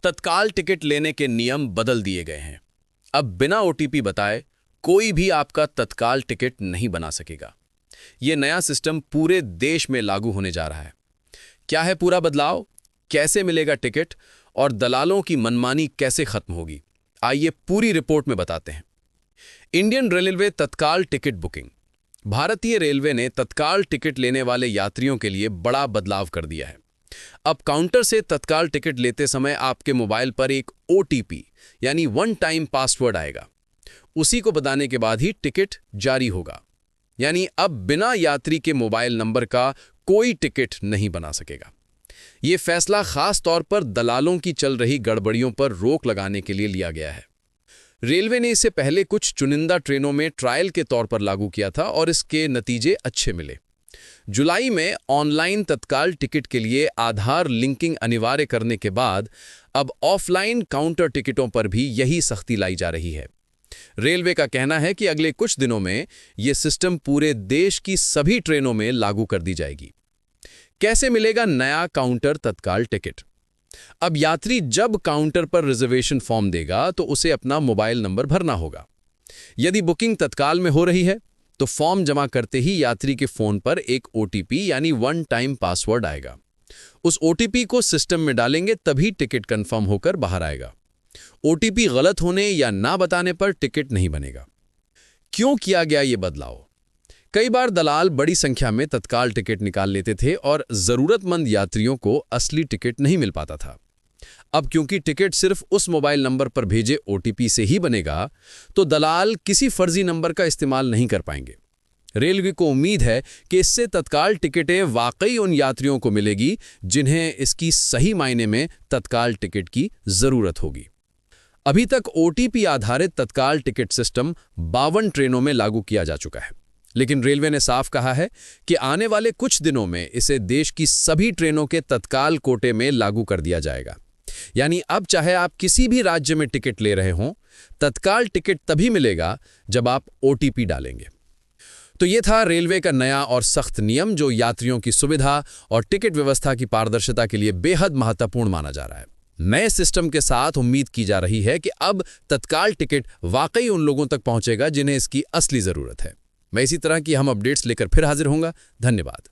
तत्काल टिकट लेने के नियम बदल दिए गए हैं। अब बिना ओटीपी बताए कोई भी आपका तत्काल टिकट नहीं बना सकेगा। ये नया सिस्टम पूरे देश में लागू होने जा रहा है। क्या है पूरा बदलाव, कैसे मिलेगा टिकट और दलालों की मनमानी कैसे खत्म होगी, आइए पूरी रिपोर्ट में बताते हैं। इंडियन रेलवे तत्काल टिकट बुकिंग। भारतीय रेलवे ने तत्काल टिकट लेने वाले यात्रियों के लिए बड़ा बदलाव कर दिया है। अब काउंटर से तत्काल टिकट लेते समय आपके मोबाइल पर एक ओटीपी यानी वन टाइम पासवर्ड आएगा। उसी को बताने के बाद ही टिकट जारी होगा। यानी अब बिना यात्री के मोबाइल नंबर का कोई टिकट नहीं बना सकेगा। ये फैसला खास तौर पर दलालों की चल रही गड़बड़ियों पर रोक लगाने के लिए लिया गया है। रेलवे ने इसे पहले कुछ चुनिंदा ट्रेनों में ट्रायल के तौर पर लागू किया था और इसके नतीजे अच्छे मिले। जुलाई में ऑनलाइन तत्काल टिकट के लिए आधार लिंकिंग अनिवार्य करने के बाद अब ऑफलाइन काउंटर टिकटों पर भी यही सख्ती लाई जा रही है। रेलवे का कहना है कि अगले कुछ दिनों में यह सिस्टम पूरे देश की सभी ट्रेनों में लागू कर दी जाएगी। कैसे मिलेगा नया काउंटर तत्काल टिकट? अब यात्री जब काउंटर पर रिजर्वेशन फॉर्म देगा तो उसे अपना मोबाइल नंबर भरना होगा। यदि बुकिंग तत्काल में हो रही है तो फॉर्म जमा करते ही यात्री के फोन पर एक ओटीपी यानी वन टाइम पासवर्ड आएगा। उस ओटीपी को सिस्टम में डालेंगे तभी टिकट कंफर्म होकर बाहर आएगा। ओटीपी गलत होने या ना बताने पर टिकट नहीं बनेगा। क्यों किया गया ये बदलाव? कई बार दलाल बड़ी संख्या में तत्काल टिकट निकाल लेते थे और जरूरतमंद यात्रियों को असली टिकट नहीं मिल पाता था। अब क्योंकि टिकट सिर्फ उस मोबाइल नंबर पर भेजे ओटीपी से ही बनेगा, तो दलाल किसी फर्जी नंबर का इस्तेमाल नहीं कर पाएंगे। रेलवे को उम्मीद है कि इससे तत्काल टिकटें वाकई उन यात्रियों को मिलेगी जिन्हें इसकी सही मायने में तत्काल टिकट की जरूरत होगी। अभी तक ओटीपी आधारित तत्काल टिकट सिस्टम 52 ट्रेनों में लागू किया जा चुका है, लेकिन रेलवे ने साफ कहा है कि आने वाले कुछ दिनों में इसे देश की सभी ट्रेनों के तत्काल कोटे में लागू कर दिया जाएगा। यानी अब चाहे आप किसी भी राज्य में टिकट ले रहे हों, तत्काल टिकट तभी मिलेगा जब आप ओटीपी डालेंगे। तो ये था रेलवे का नया और सख्त नियम जो यात्रियों की सुविधा और टिकट व्यवस्था की पारदर्शिता के लिए बेहद महत्वपूर्ण माना जा रहा है। नए सिस्टम के साथ उम्मीद की जा रही है कि अब तत्काल टिकट वाकई उन लोगों तक पहुंचेगा जिन्हें इसकी असली जरूरत है। मैं इसी तरह की हम अपडेट्स लेकर फिर हाजिर होऊंगा। धन्यवाद।